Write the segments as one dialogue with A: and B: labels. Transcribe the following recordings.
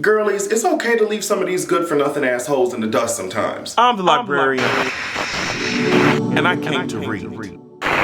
A: Girlies, it's okay to leave some of these good-for-nothing assholes in the dust sometimes.
B: I'm the librarian, and I came to read.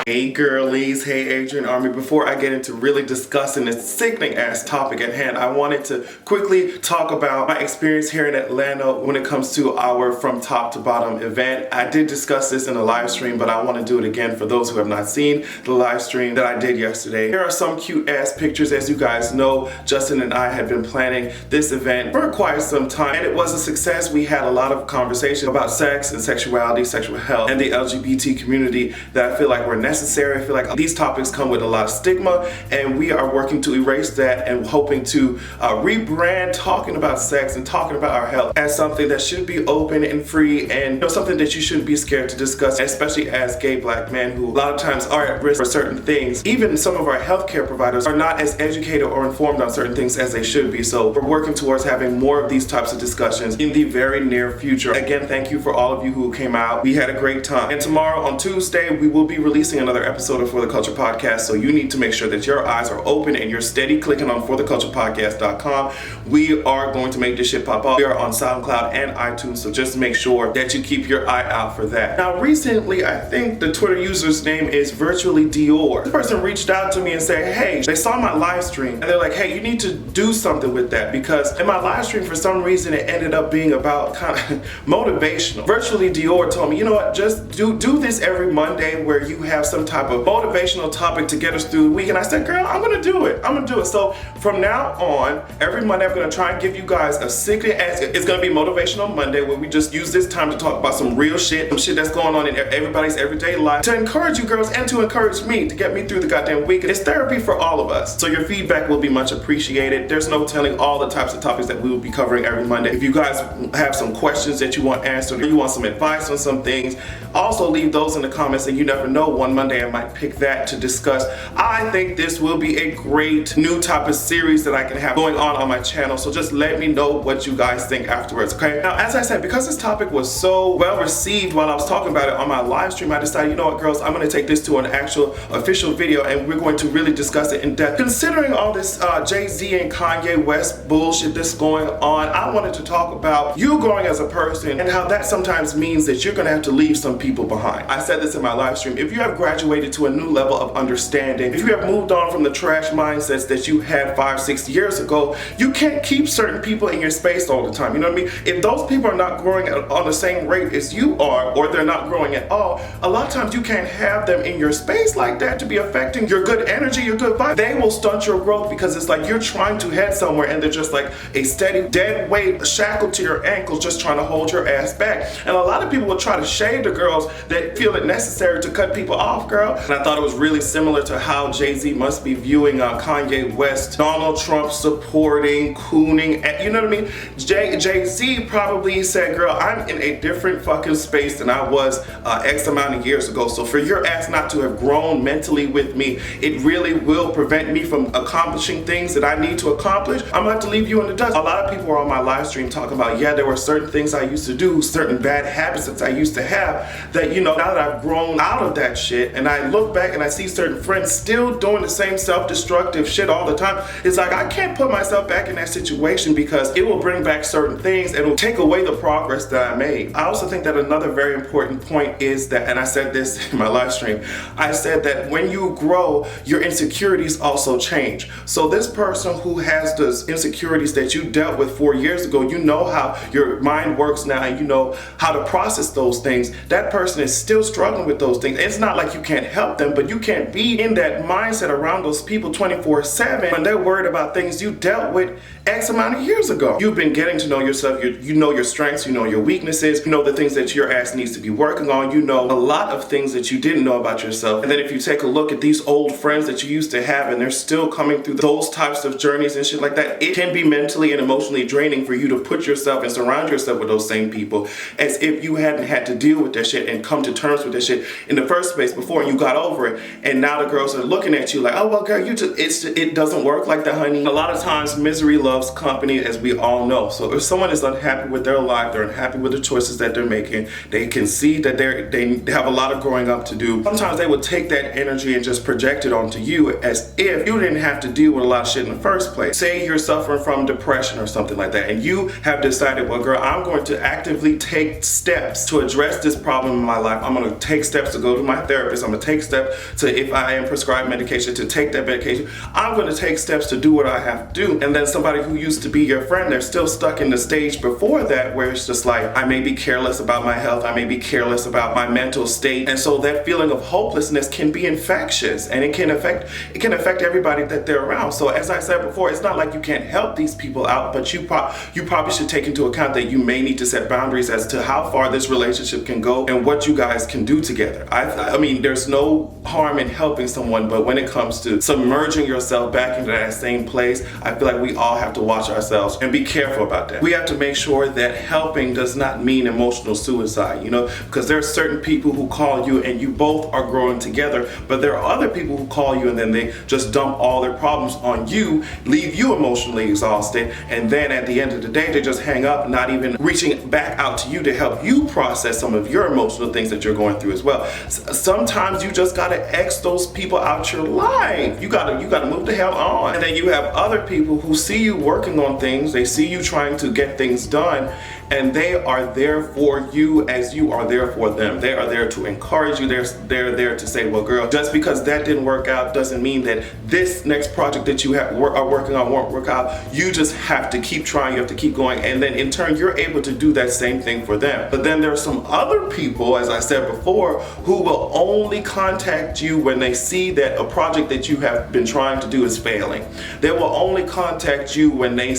A: Hey girlies, hey Adrian Army. Before I get into really discussing this sickening ass topic at hand, I wanted to quickly talk about my experience here in Atlanta when it comes to our From Top to Bottom event. I did discuss this in a live stream, but I want to do it again for those who have not seen the live stream that I did yesterday. Here are some cute ass pictures. As you guys know, Justin and I had been planning this event for quite some time, and it was a success. We had a lot of conversation about sex and sexuality, sexual health, and the LGBT community that I feel like were necessary. I feel like these topics come with a lot of stigma, and we are working to erase that and hoping to rebrand talking about sex and talking about our health as something that should be open and free, and something that you shouldn't be scared to discuss, especially as gay black men who a lot of times are at risk for certain things. Even some of our healthcare providers are not as educated or informed on certain things as they should be. So we're working towards having more of these types of discussions in the very near future. Again, thank you for all of you who came out. We had a great time. And tomorrow on Tuesday, we will be releasing another episode of For the Culture Podcast, so you need to make sure that your eyes are open and you're steady clicking on fortheculturepodcast.com. We are going to make this shit pop up. We are on SoundCloud and iTunes, so just make sure that you keep your eye out for that. Now, recently, I think the Twitter user's name is Virtually Dior. This person reached out to me and said, hey, they saw my live stream, and they're like, hey, you need to do something with that, because in my live stream, for some reason, it ended up being about kind of motivational. Virtually Dior told me, you know what, just do this every Monday where you have some type of motivational topic to get us through the week. And I said, girl, I'm gonna do it. So from now on, every Monday, I'm gonna try and give you guys a secret ass. It's gonna be Motivational Monday, where we just use this time to talk about some real shit, some shit that's going on in everybody's everyday life, to encourage you girls and to encourage me to get me through the goddamn week. It's therapy for all of us. So your feedback will be much appreciated. There's no telling all the types of topics that we will be covering every Monday. If you guys have some questions that you want answered, or you want some advice on some things, also leave those in the comments, and you never know, one Monday I might pick that to discuss. I think this will be a great new type of series that I can have going on my channel, so just let me know what you guys think afterwards, okay? Now, as I said, because this topic was so well received while I was talking about it on my live stream, I decided, you know what, girls, I'm going to take this to an actual official video, and we're going to really discuss it in depth. Considering all this Jay-Z and Kanye West bullshit that's going on, I wanted to talk about you growing as a person and how that sometimes means that you're going to have to leave some people behind. I said this in my live stream. If you have graduated to a new level of understanding, if you have moved on from the trash mindsets that you had 5-6 years ago, you can't keep certain people in your space all the time. You know what I mean? If those people are not growing on the same rate as you are, or they're not growing at all, a lot of times you can't have them in your space like that to be affecting your good energy, your good vibe. They will stunt your growth, because it's like you're trying to head somewhere and they're just like a steady dead weight shackled to your ankles, just trying to hold your ass back. And a lot of people will try to shade the girls that feel it necessary to cut people off, girl. And I thought it was really similar to how Jay-Z must be viewing Kanye West, Donald Trump supporting, cooning, you know what I mean? Jay-Z probably said, girl, I'm in a different fucking space than I was X amount of years ago. So for your ass not to have grown mentally with me, it really will prevent me from accomplishing things that I need to accomplish. I'm gonna have to leave you in the dust. A lot of people were on my live stream talking about, yeah, there were certain things I used to do, certain bad habits that I used to have, that, you know, now that I've grown out of that shit, and I look back and I see certain friends still doing the same self-destructive shit all the time, it's like I can't put myself back in that situation, because it will bring back certain things and it will take away the progress that I made. I also think that another very important point is that, and I said this in my live stream, I said that when you grow, your insecurities also change. So this person who has those insecurities that you dealt with 4 years ago, you know how your mind works now, and you know how to process those things. That person is still struggling with those things. It's not like you can't help them, but you can't be in that mindset around those people 24/7 when they're worried about things you dealt with X amount of years ago. You've been getting to know yourself. You know your strengths, you know your weaknesses, you know the things that your ass needs to be working on, you know a lot of things that you didn't know about yourself. And then if you take a look at these old friends that you used to have, and they're still coming through those types of journeys and shit like that, it can be mentally and emotionally draining for you to put yourself and surround yourself with those same people, as if you hadn't had to deal with that shit and come to terms with that shit in the first place before before and you got over it, and now the girls are looking at you like, oh well girl, it doesn't work like that, honey. A lot of times misery loves company, as we all know. So if someone is unhappy with their life, they're unhappy with the choices that they're making, they can see that they have a lot of growing up to do. Sometimes they would take that energy and just project it onto you as if you didn't have to deal with a lot of shit in the first place. Say you're suffering from depression or something like that, and you have decided, well girl, I'm going to actively take steps to address this problem in my life. I'm going to take steps to go to my therapist. I'm going to take steps to, if I am prescribed medication, to take that medication. I'm going to take steps to do what I have to do. And then somebody who used to be your friend, they're still stuck in the stage before that where it's just like, I may be careless about my health, I may be careless about my mental state, and so that feeling of hopelessness can be infectious, and it can affect everybody that they're around. So as I said before, it's not like you can't help these people out, but you probably should take into account that you may need to set boundaries as to how far this relationship can go and what you guys can do together. I mean, there's no harm in helping someone, but when it comes to submerging yourself back into that same place, I feel like we all have to watch ourselves and be careful about that. We have to make sure that helping does not mean emotional suicide, you know, because there are certain people who call you and you both are growing together, but there are other people who call you and then they just dump all their problems on you, leave you emotionally exhausted, and then at the end of the day they just hang up, not even reaching back out to you to help you process some of your emotional things that you're going through as well. Sometimes you just gotta X those people out your life. You gotta move the hell on. And then you have other people who see you working on things, they see you trying to get things done, and they are there for you as you are there for them. They are there to encourage you. They're there to say, well girl, just because that didn't work out doesn't mean that this next project that you are working on won't work out. You just have to keep trying, you have to keep going, and then in turn you're able to do that same thing for them. But then there are some other people, as I said before, who will only contact you when they see that a project that you have been trying to do is failing. They will only contact you when they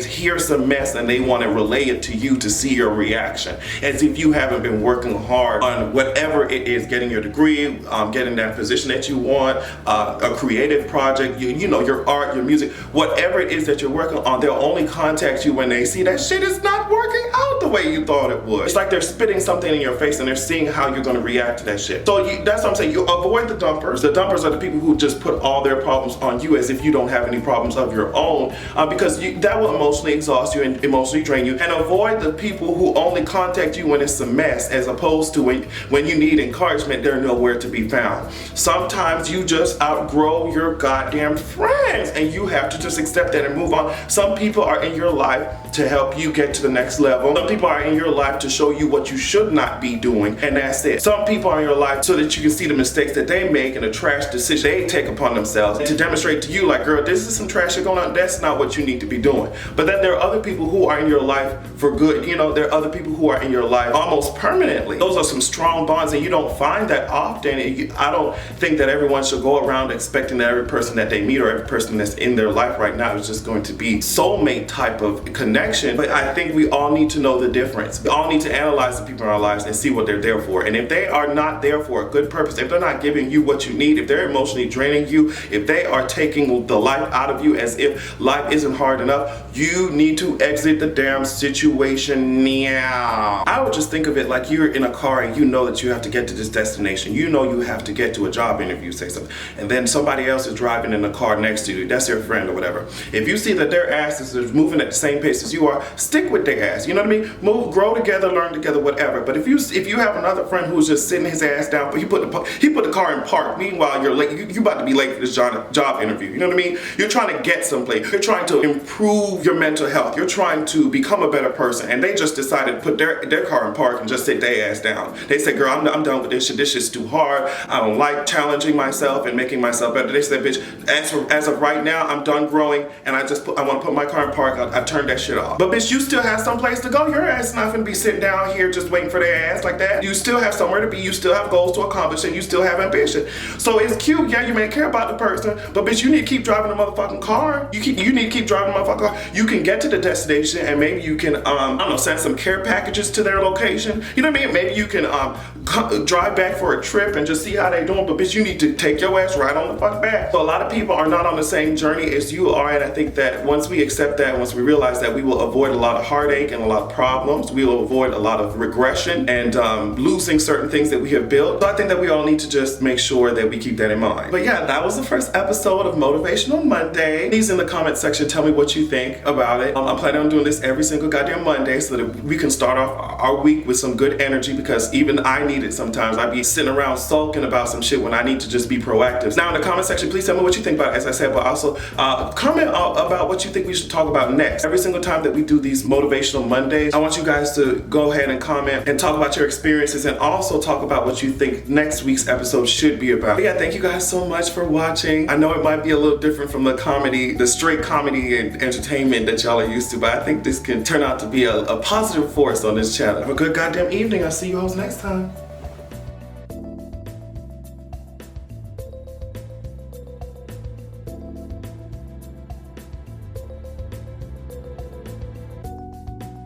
A: hear some mess and they want to relay it to you to see your reaction, as if you haven't been working hard on whatever it is, getting your degree, getting that position that you want, a creative project, you know, your art, your music, whatever it is that you're working on. They'll only contact you when they see that shit is not working out the way you thought it would. It's like they're spitting something in your face and they're seeing how you're going to react to that shit. So that's what I'm saying. You avoid the dumpers. The dumpers are the people who just put all their problems on you as if you don't have any problems of your own, because that will emotionally exhaust you and emotionally drain you. And avoid the people who only contact you when it's a mess, as opposed to when you need encouragement, they're nowhere to be found. Sometimes you just outgrow your goddamn friends and you have to just accept that and move on. Some people are in your life to help you get to the next level. Some people are in your life to show you what you should not be doing, and that's it. Some people are in your life so that you can see the mistakes that they make and the trash decisions they take upon themselves, and to demonstrate to you like, girl, this is some trash going on, that's not what you need to be doing. But then there are other people who are in your life for good. You know, there are other people who are in your life almost permanently. Those are some strong bonds, and you don't find that often. I don't think that everyone should go around expecting that every person that they meet or every person that's in their life right now is just going to be soulmate type of connection. But I think we all need to know the difference. We all need to analyze the people in our lives and see what they're there for. And if they are not there for a good purpose, if they're not giving you what you need, if they're emotionally draining you, if they are taking the life out of you as if life isn't hard enough, you need to exit the damn situation now. I would just think of it like you're in a car and you know that you have to get to this destination. You know you have to get to a job interview, say something, and then somebody else is driving in the car next to you. That's your friend or whatever. If you see that their ass is moving at the same pace as you are, stick with their ass. You know what I mean? Move, grow together, learn together, whatever. But if you have another friend who's just sitting his ass down, but he put the car in park. Meanwhile, you're late. You about to be late for this job interview. You know what I mean? You're trying to get someplace. You're trying to improve your mental health. You're trying to become a better person, and they just decided to put their car in park and just sit their ass down. They said, girl, I'm done with this shit. This shit's too hard. I don't like challenging myself and making myself better. They said, bitch, as of right now, I'm done growing, and I want to put my car in park. I turned that shit off. But bitch, you still have someplace to go. Your ass not gonna be sitting down here just waiting for their ass like that. You still have somewhere to be. You still have goals to accomplish, and you still have ambition. So it's cute. Yeah, you may care about the person, but bitch, you need to keep driving the motherfucking car. You need to keep driving the motherfucking car. You can get to the destination, and maybe you can, I don't know, send some care packages to their location. You know what I mean? Maybe you can drive back for a trip and just see how they doing, but bitch, you need to take your ass right on the fuck back. So a lot of people are not on the same journey as you are, and I think that once we accept that, once we realize that, we will avoid a lot of heartache and a lot of problems. We will avoid a lot of regression and losing certain things that we have built. So I think think that we all need to just make sure that we keep that in mind. But yeah, that was the first episode of Motivational Monday. Please in the comment section tell me what you think about it. I'm planning on doing this every single goddamn Monday so that we can start off our week with some good energy, because even I need it sometimes. I be sitting around sulking about some shit when I need to just be proactive. Now in the comment section, please tell me what you think about it, as I said, but also comment about what you think we should talk about next. Every single time that we do these Motivational Mondays, I want you guys to go ahead and comment and talk about your experiences, and also talk about what you think next week's episode should be about. But yeah, thank you guys so much for watching. I know it might be a little different from the straight comedy and entertainment that y'all are used to, but I think this can turn out to be a positive force on this channel. Have a good goddamn evening. I'll see you hoes next time.